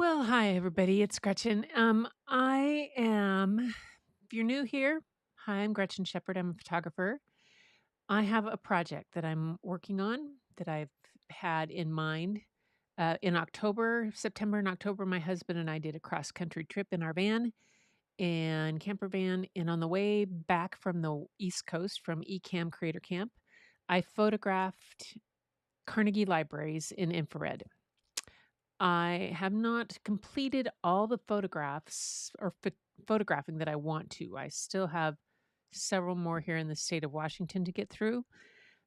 Well, hi everybody. It's Gretchen. If you're new here, hi, I'm Gretchen Shepherd. I'm a photographer. I have a project that I'm working on that I've had in mind. In September and October, my husband and I did a cross country trip in our van and camper van. And on the way back from the East Coast, from ECamm Creator Camp, I photographed Carnegie libraries in infrared. I have not completed all the photographs or photographing that I want to. I still have several more here in the state of Washington to get through.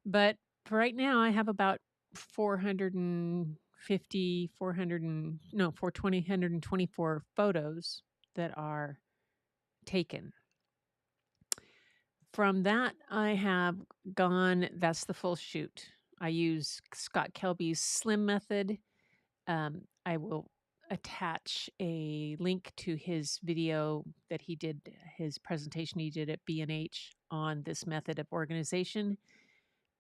But for right now, I have about 450, 400 and no, 420, 124 photos that are taken. From that, I have that's the full shoot. I use Scott Kelby's Slim method. I will attach a link to his video that he did, his presentation he did at B&H on this method of organization.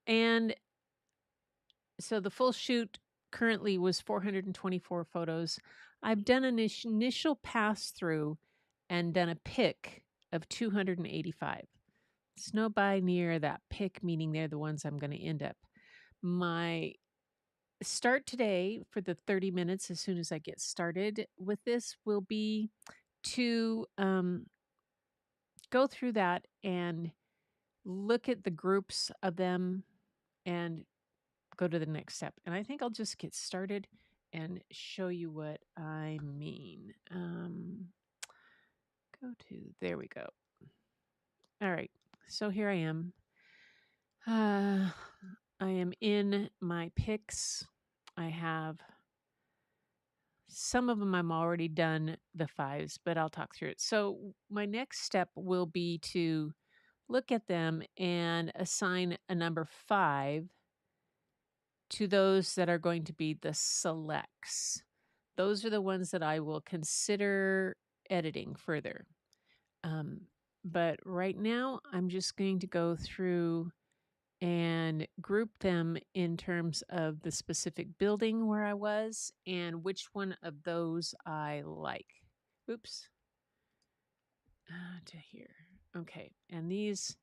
And so the full shoot currently was 424 photos. I've done an initial pass through and done a pick of 285. It's no by near that pick, meaning they're the ones I'm going to end up. My start today for the 30 minutes as soon as I get started with this will be to go through that and look at the groups of them and go to the next step. And I think I'll just get started and show you what I mean. There we go. All right. So here I am. I am in my picks. I have some of them I'm already done the fives, but I'll talk through it. So my next step will be to look at them and assign a number 5 to those that are going to be the selects. Those are the ones that I will consider editing further. But right now, I'm just going to go through and group them in terms of the specific building where I was and which one of those I like. Oops. To here. Okay. And these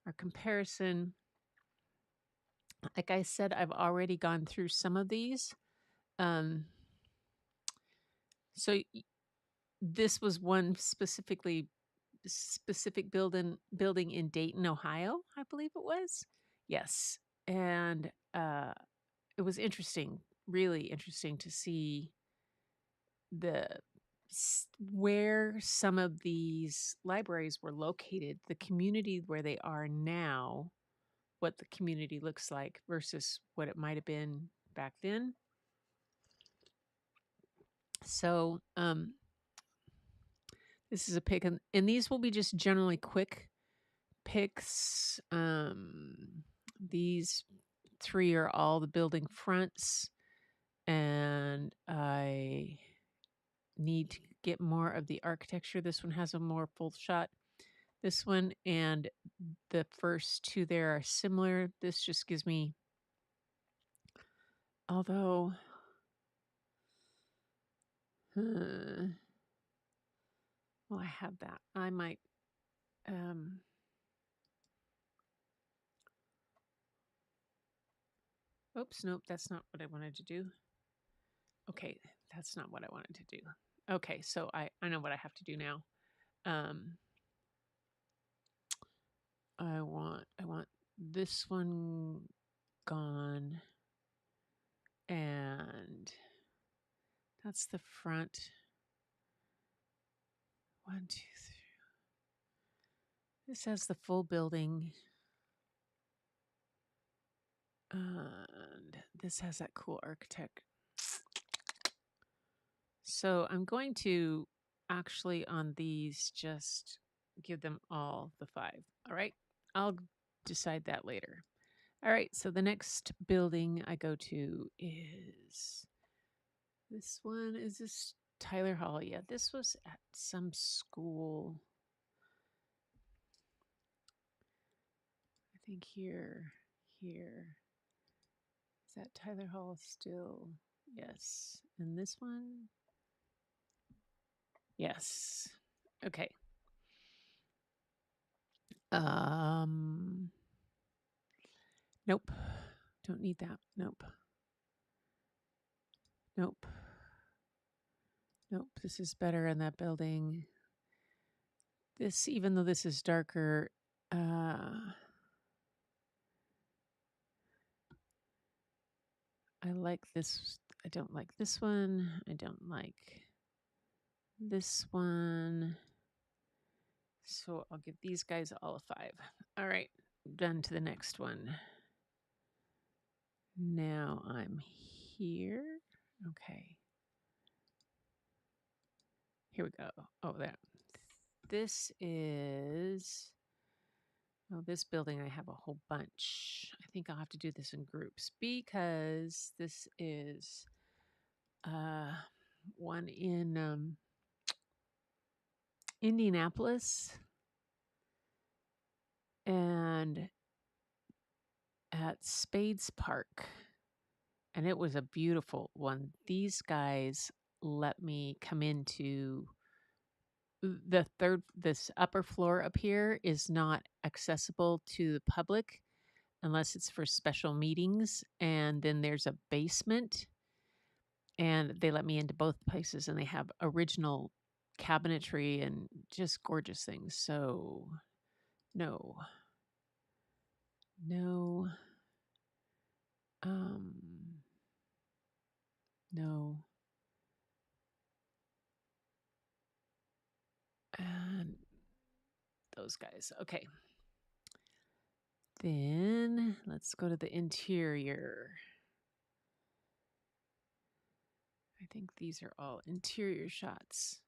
are comparison. Like I said, I've already gone through some of these. So this was one specific building in Dayton, Ohio, I believe it was. Yes. And it was interesting, really interesting to see where some of these libraries were located, the community where they are now, what the community looks like versus what it might have been back then. So this is a pick, and these will be just generally quick picks. These 3 are all the building fronts, and I need to get more of the architecture. This one has a more full shot. This one and the first 2 there are similar. This just gives me, although, well, I have that. I might, oops, nope, that's not what I wanted to do. Okay, that's not what I wanted to do. Okay, so I know what I have to do now. I want this one gone, and that's the front. 1, 2, 3. This has the full building, and this has that cool architect. So I'm going to actually on these just give them all the 5. All right, I'll decide that later. All right, so the next building I go to is this one. Is this Tyler Hall? Yeah, this was at some school. I think here. Is that Tyler Hall still? Yes. And this one? Yes. Okay. Um, nope. Don't need that. Nope. Nope. Nope. This is better in that building. This, even though this is darker, I like this. I don't like this one. I don't like this one. So I'll give these guys all a 5. All right, done to the next one. Now I'm here. Okay. Here we go. Oh, that. This is, oh, this building I have a whole bunch. I think I'll have to do this in groups because this is one in Indianapolis and at Spades Park. And it was a beautiful one. These guys let me come into this upper floor up here is not accessible to the public unless it's for special meetings. And then there's a basement, and they let me into both places, and they have original cabinetry and just gorgeous things. So, no, no, um, no, and those guys. Okay. Then let's go to the interior. I think these are all interior shots.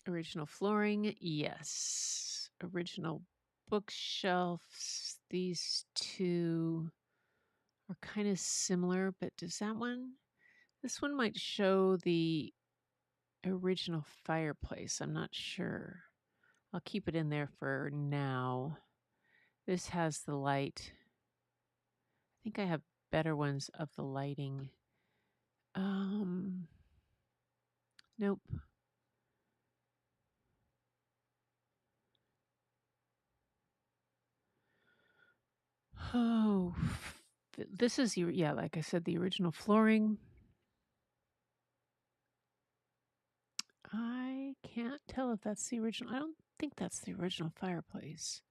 Original flooring, yes. Original bookshelves. These two are kind of similar, but does that one? This one might show the original fireplace. I'm not sure. I'll keep it in there for now. This has the light. I think I have better ones of the lighting. Nope. Oh, this is, yeah, like I said, the original flooring. I can't tell if that's the original. I don't think that's the original fireplace,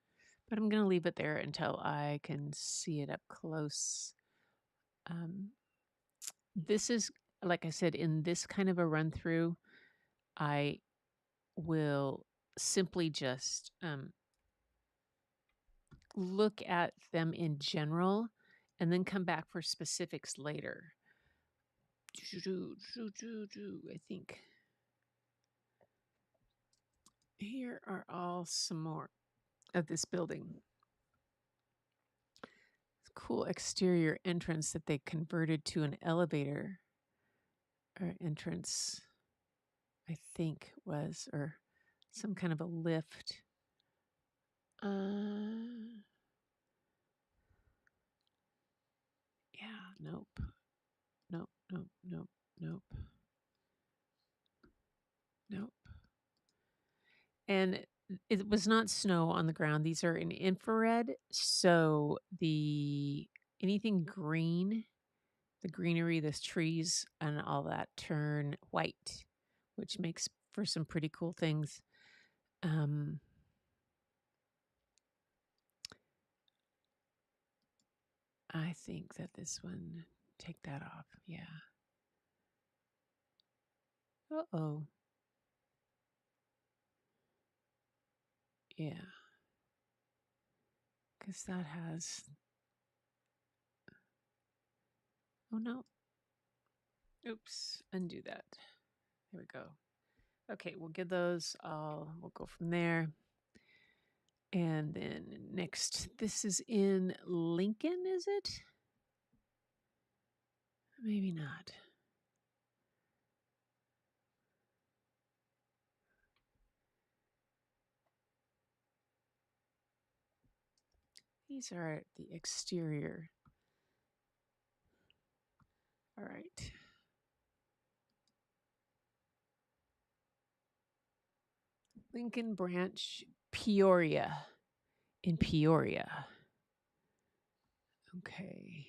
but I'm going to leave it there until I can see it up close. This is, like I said, in this kind of a run through, I will simply just look at them in general and then come back for specifics later. I think here are all some more of this building. Cool exterior entrance that they converted to an elevator or entrance, I think was, or some kind of a lift. Yeah, nope. Nope, nope, nope, nope. Nope. And it was not snow on the ground. These are in infrared. So the anything green, the greenery, the trees and all that turn white, which makes for some pretty cool things. I think that this one, take that off. Yeah. Uh-oh. Yeah. Because that has, oh no. Oops. Undo that. There we go. Okay, we'll get those all, we'll go from there. And then next, this is in Lincoln, is it? Maybe not. These are the exterior. All right. Lincoln Branch, Peoria. In Peoria. Okay.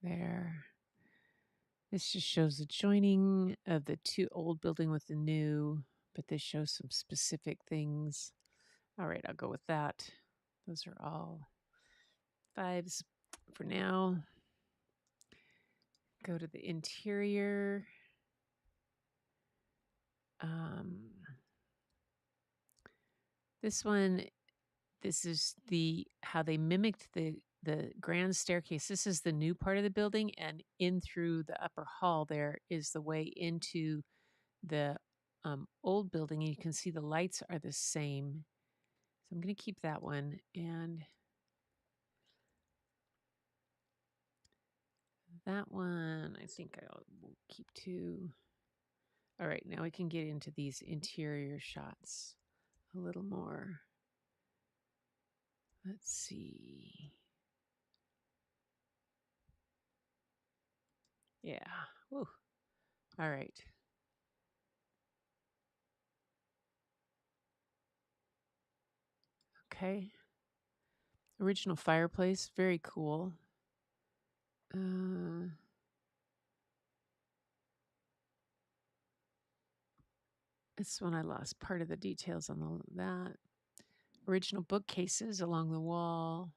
There. This just shows the joining of the two old building with the new, but this shows some specific things. All right, I'll go with that. Those are all 5s for now. Go to the interior. This one, this is how they mimicked the grand staircase. This is the new part of the building, and in through the upper hall there is the way into the old building. And you can see the lights are the same. So I'm going to keep that one. And that one, I think I'll keep 2. All right, now we can get into these interior shots a little more. Let's see. Yeah. Woo. All right. Okay. Original fireplace. Very cool. This one I lost part of the details on that. Original bookcases along the wall.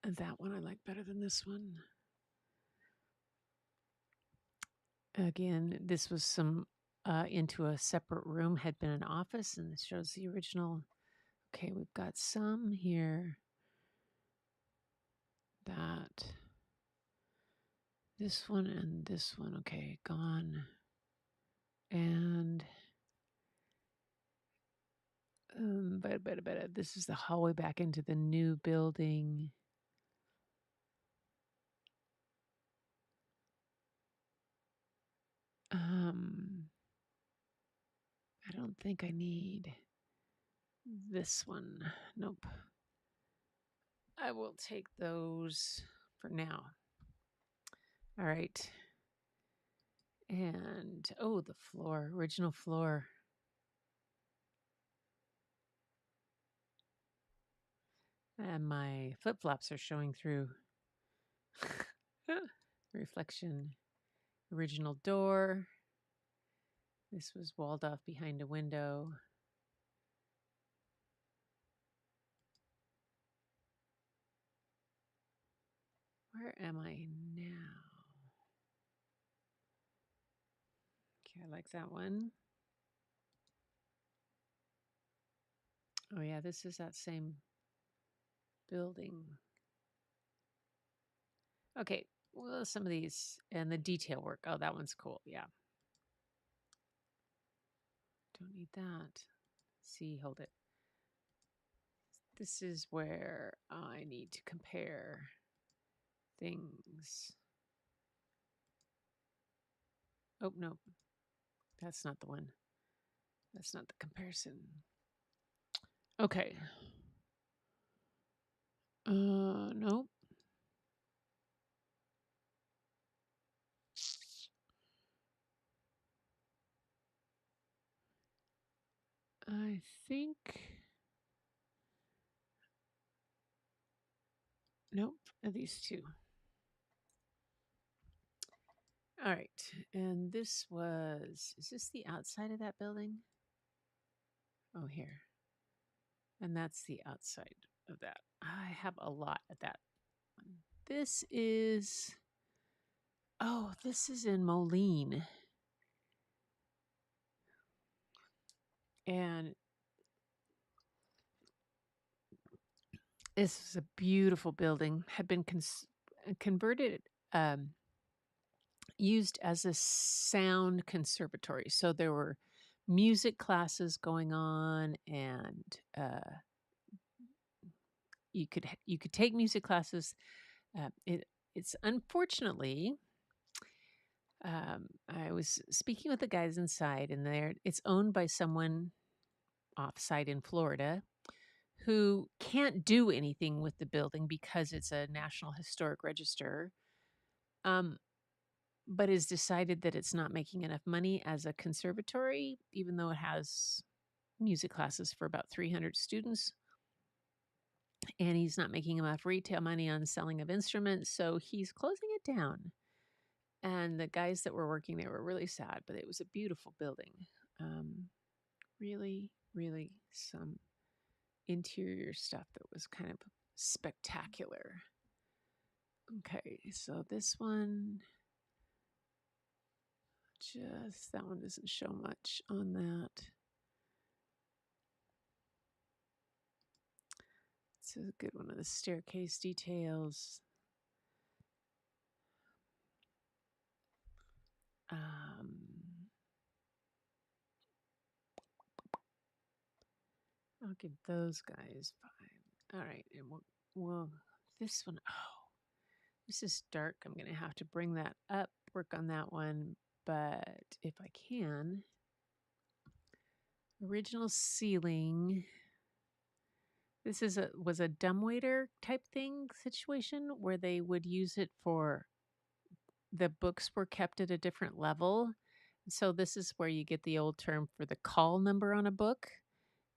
And that one I like better than this one. Again, this was some into a separate room, had been an office, and this shows the original. Okay, we've got some here. That. This one and this one. Okay, gone. And but this is the hallway back into the new building. I don't think I need this one. Nope. I will take those for now. All right. And oh, the floor, original floor. And my flip-flops are showing through. Reflection. Original door. This was walled off behind a window. Where am I now? Okay, I like that one. Oh yeah, this is that same building. Okay, well, some of these and the detail work. Oh, that one's cool. Yeah. Don't need that. See, hold it. This is where I need to compare things. Oh, no. That's not the one. That's not the comparison. Okay. Nope. I think. Nope. These two. All right. And this was. Is this the outside of that building? Oh, here. And that's the outside of that. I have a lot of that one. This is. Oh, this is in Moline. And this is a beautiful building, had been converted, used as a sound conservatory. So there were music classes going on, and you could take music classes. It's unfortunately, I was speaking with the guys inside, and it's owned by someone offsite in Florida who can't do anything with the building because it's a National Historic Register. um, but has decided that it's not making enough money as a conservatory, even though it has music classes for about 300 students. And he's not making enough retail money on selling of instruments, so he's closing it down. And the guys that were working there were really sad, but it was a beautiful building. Um, really, really some interior stuff that was kind of spectacular. Okay, so this one, just that one doesn't show much on that. It's a good one of the staircase details. I'll give those guys 5. All right, and we'll this one. Oh, this is dark. I'm going to have to bring that up, work on that one. But if I can, original ceiling. This was a dumbwaiter type thing situation where they would use it for the books were kept at a different level. So this is where you get the old term for the call number on a book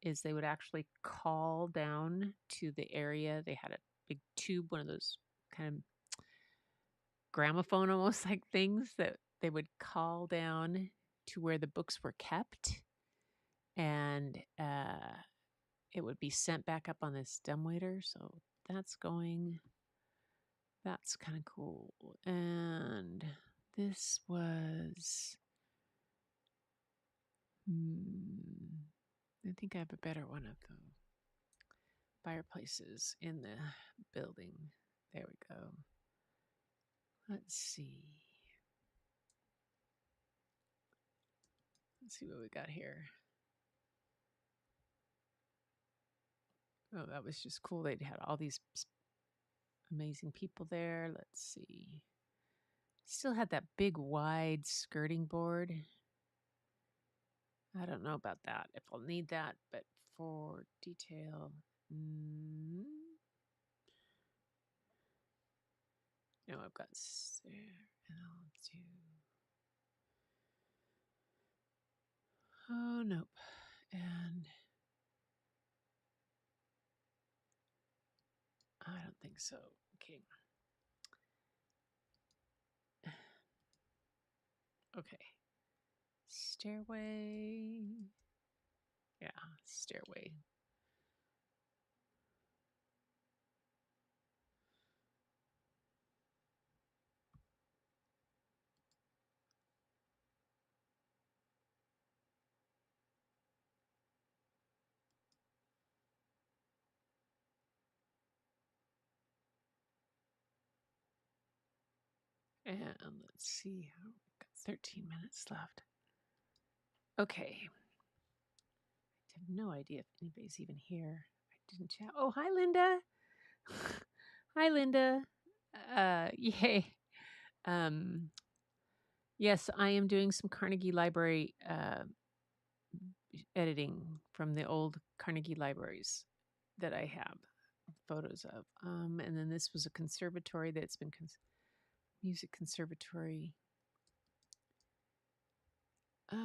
is they would actually call down to the area. They had a big tube, one of those kind of gramophone almost like things that they would call down to where the books were kept. And it would be sent back up on this dumbwaiter. So that's going. That's kind of cool. And this was. I think I have a better one of the fireplaces in the building. There we go. Let's see. Let's see what we got here. Oh, that was just cool. They'd had all these amazing people there. Let's see. Still had that big wide skirting board. I don't know about that, if I'll need that, but for detail, no, I've got there, and I'll do. Oh, nope. And I don't think so. Okay. Okay. Stairway. Yeah, stairway. And let's see how we've got 13 minutes left. Okay. I have no idea if anybody's even here. I didn't chat. Oh, hi, Linda. Hi, Linda. Yay. Yes, I am doing some Carnegie Library editing from the old Carnegie libraries that I have photos of. And then this was a conservatory that's been music conservatory. All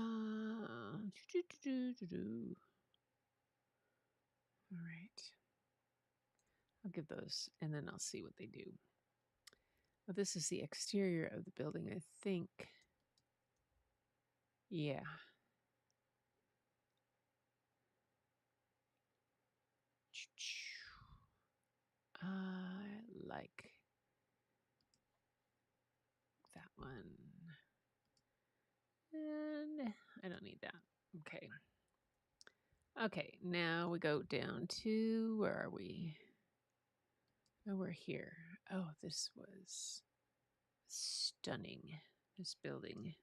right. I'll give those and then I'll see what they do. Well, this is the exterior of the building, I think. Yeah. I like that one. And I don't need that. Okay. Okay, now we go down to, where are we? Oh, we're here. Oh, this was stunning, this building.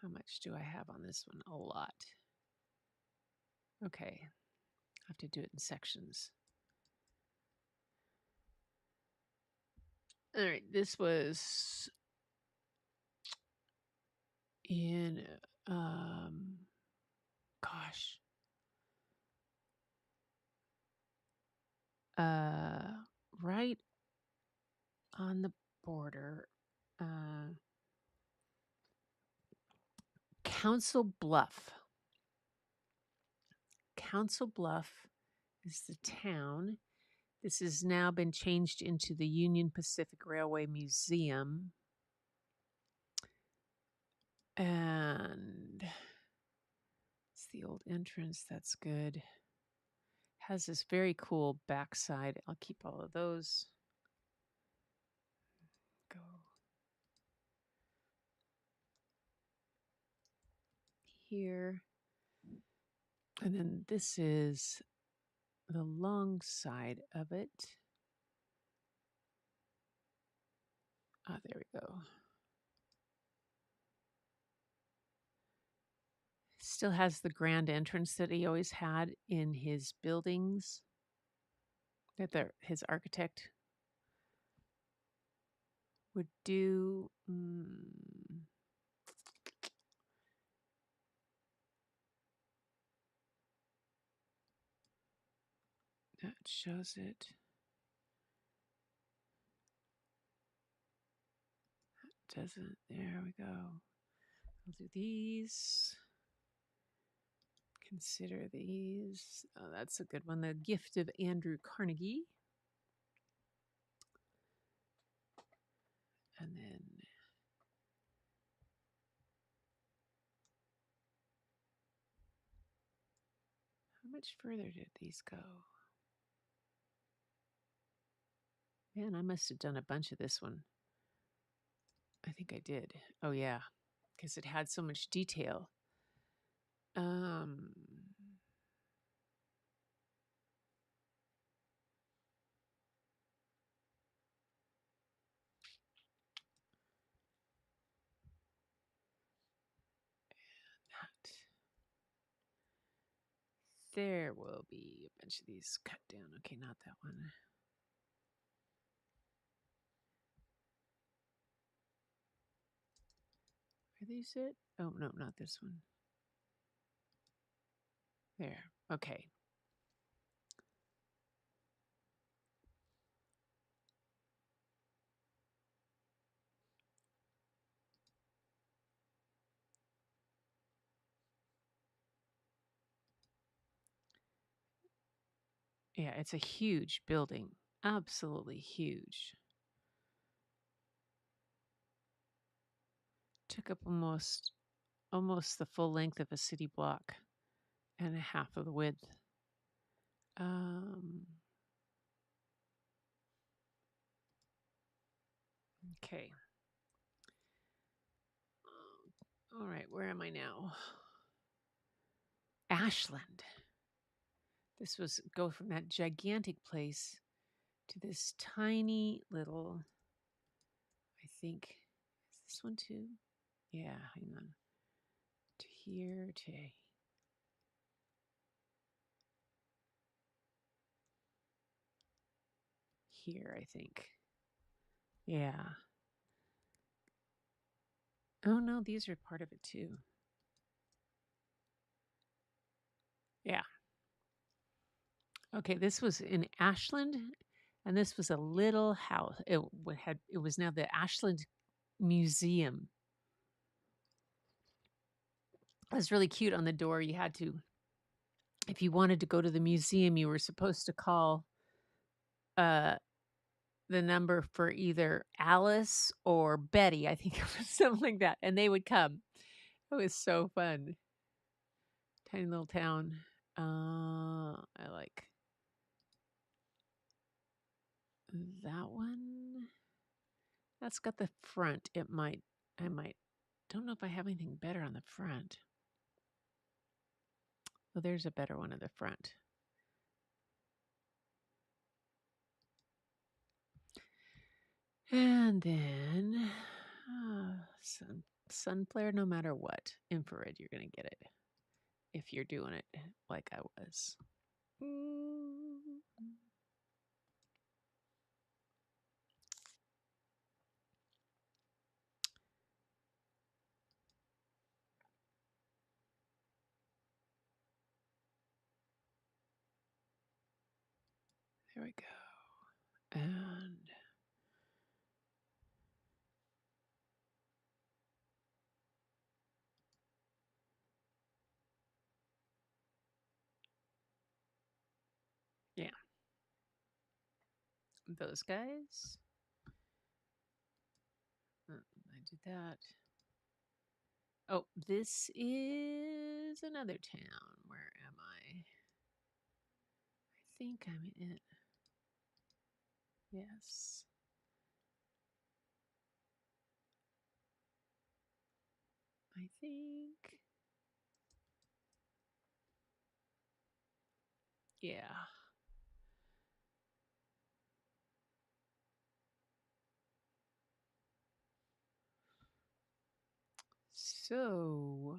How much do I have on this one? A lot. Okay, I have to do it in sections. All right, this was in, gosh, right on the border. Council Bluff. Council Bluff is the town. This has now been changed into the Union Pacific Railway Museum. And it's the old entrance. That's good. Has this very cool backside. I'll keep all of those. Go here. And then this is the long side of it. Ah, there we go. Still has the grand entrance that he always had in his buildings that his architect would do. That shows it. That doesn't. There we go. I'll do these. Consider these. Oh, that's a good one. The Gift of Andrew Carnegie. And then how much further did these go? Man, I must have done a bunch of this one. I think I did. Oh, yeah, because it had so much detail. There will be a bunch of these cut down. Okay, not that one. Are these it? Oh, no, not this one. There. Okay. Yeah, it's a huge building. Absolutely huge. Took up almost the full length of a city block and a half of the width. Okay. All right, where am I now? Ashland. This was go from that gigantic place to this tiny little, I think, is this one too? Yeah, hang on. To here, to here, I think. Yeah. Oh, no, these are part of it too. Yeah. Okay, this was in Ashland, and this was a little house. It was now the Ashland Museum. It was really cute. On the door, you had to, if you wanted to go to the museum, you were supposed to call the number for either Alice or Betty. I think it was something like that, and they would come. It was so fun. Tiny little town. I like that one. That's got the front. I might. Don't know if I have anything better on the front. Oh, there's a better one at the front. And then sun flare, no matter what. Infrared, you're going to get it if you're doing it like I was. There we go. And those guys. I did that. Oh, this is another town. Where am I? I think I'm in it. Yes. I think. Yeah. So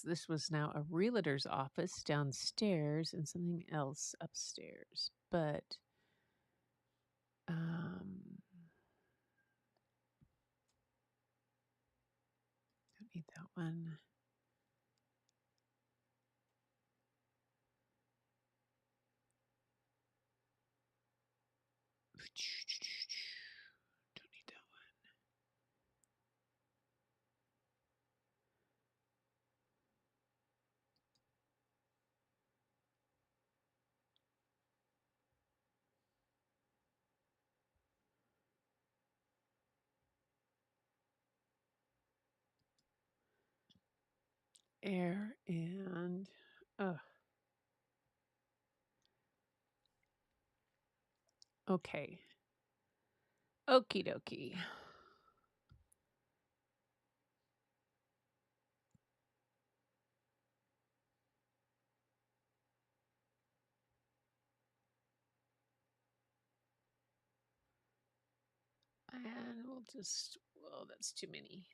this was now a realtor's office downstairs and something else upstairs. But don't need that one. Don't need that one. Air and okay. Okie dokie. And we'll just, well, that's too many.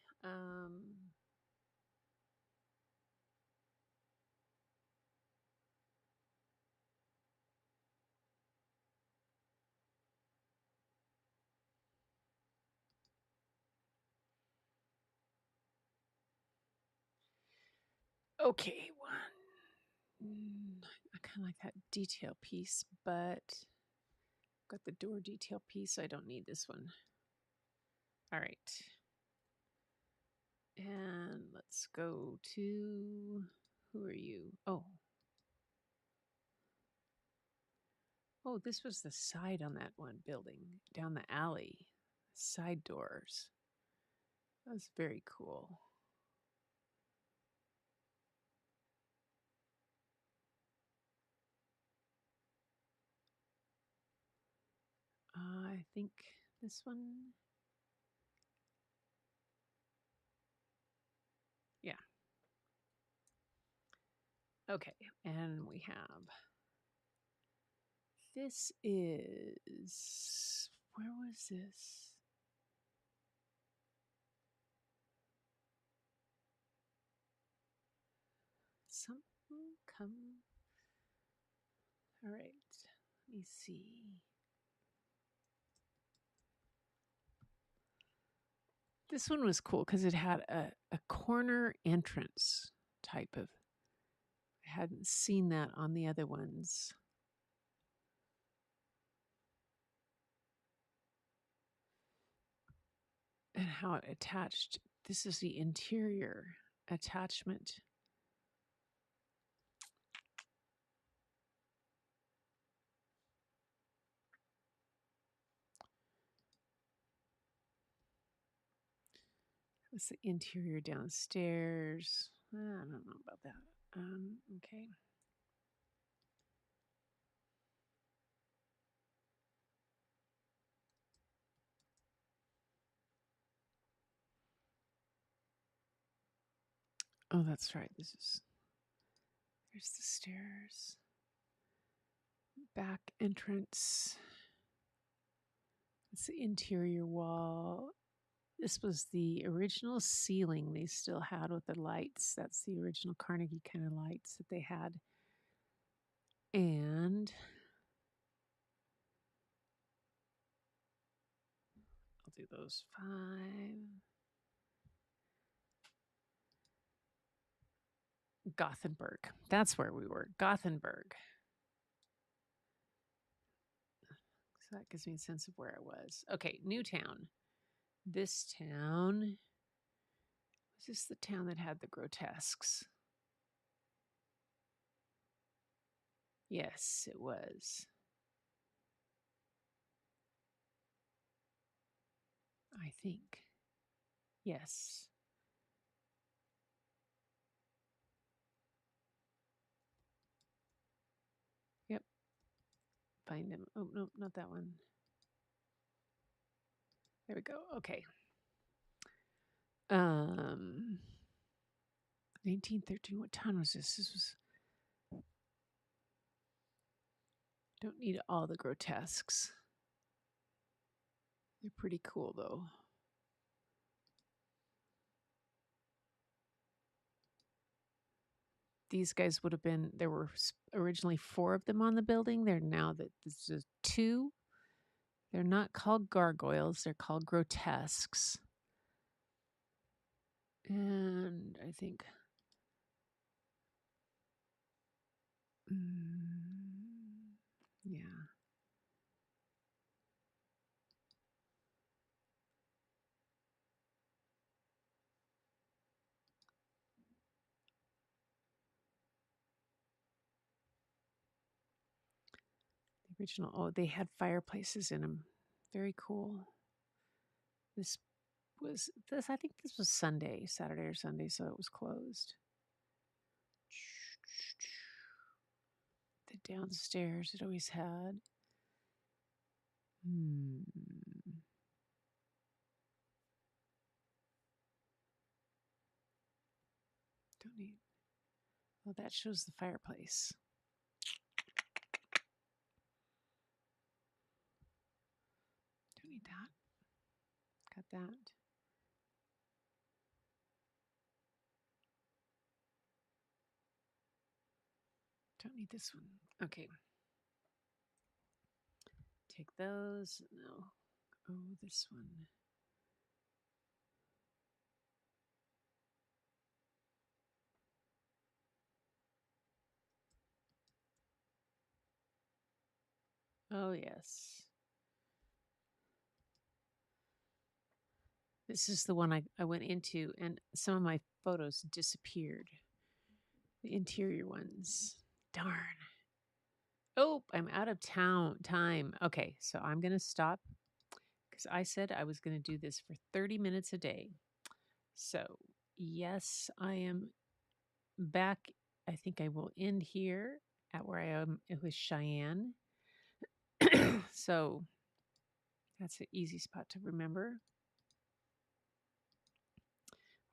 Okay, one. I kind of like that detail piece, but got the door detail piece. So I don't need this one. All right. And let's go to, who are you? Oh. Oh, this was the side on that one building down the alley. Side doors. That was very cool. I think this one. Yeah. Okay. And we have, this is, where was this? Something come. All right. Let me see. This one was cool because it had a corner entrance type of. I hadn't seen that on the other ones. And how it attached. This is the interior attachment. It's the interior downstairs. I don't know about that. Okay. Oh, that's right. This is, there's the stairs. Back entrance. It's the interior wall. This was the original ceiling they still had with the lights. That's the original Carnegie kind of lights that they had. And I'll do those 5. Gothenburg. That's where we were. Gothenburg. So that gives me a sense of where I was. Okay, new town. This town, was this the town that had the grotesques? Yes, it was. I think. Yes. Yep. Find him. Oh, no, not that one. There we go. Okay. 1913. What town was this? This was. Don't need all the grotesques. They're pretty cool, though. These guys would have been. There were originally 4 of them on the building. They're now that this is 2. They're not called gargoyles. They're called grotesques. And I think. Yeah. The original. Oh, they had fireplaces in them. Very cool. This was this. I think this was Saturday or Sunday, so it was closed. The downstairs it always had. Don't need. Well, that shows the fireplace. Don't need that. Got that. Don't need this one. Okay. Take those. No. Oh, this one. Oh, yes. This is the one I went into, and some of my photos disappeared. The interior ones. Darn. Oh, I'm out of time. Okay, so I'm going to stop because I said I was going to do this for 30 minutes a day. So, yes, I am back. I think I will end here at where I am with Cheyenne. So, that's an easy spot to remember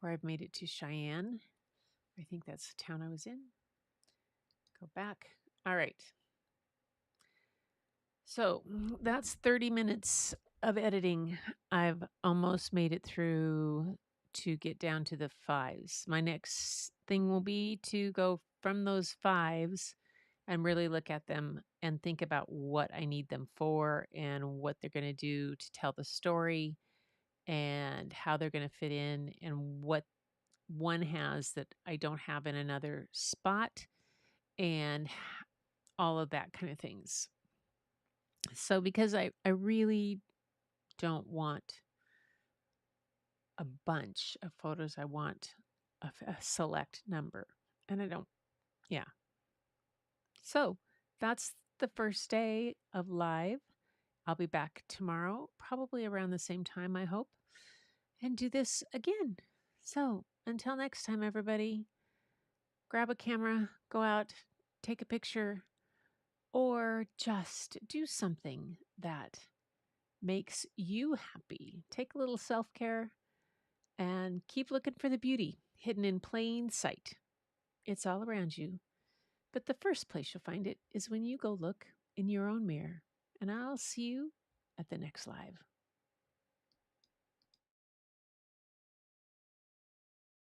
where I've made it to Cheyenne. I think that's the town I was in. Go back. All right. So that's 30 minutes of editing. I've almost made it through to get down to the 5s. My next thing will be to go from those 5s and really look at them and think about what I need them for and what they're going to do to tell the story and how they're going to fit in and what one has that I don't have in another spot and all of that kind of things. So because I really don't want a bunch of photos, I want a select number. And I don't, yeah. So that's the first day of live. I'll be back tomorrow, probably around the same time, I hope, and do this again. So until next time, everybody, grab a camera, go out, take a picture, or just do something that makes you happy. Take a little self care and keep looking for the beauty hidden in plain sight. It's all around you. But the first place you'll find it is when you go look in your own mirror. And I'll see you at the next live.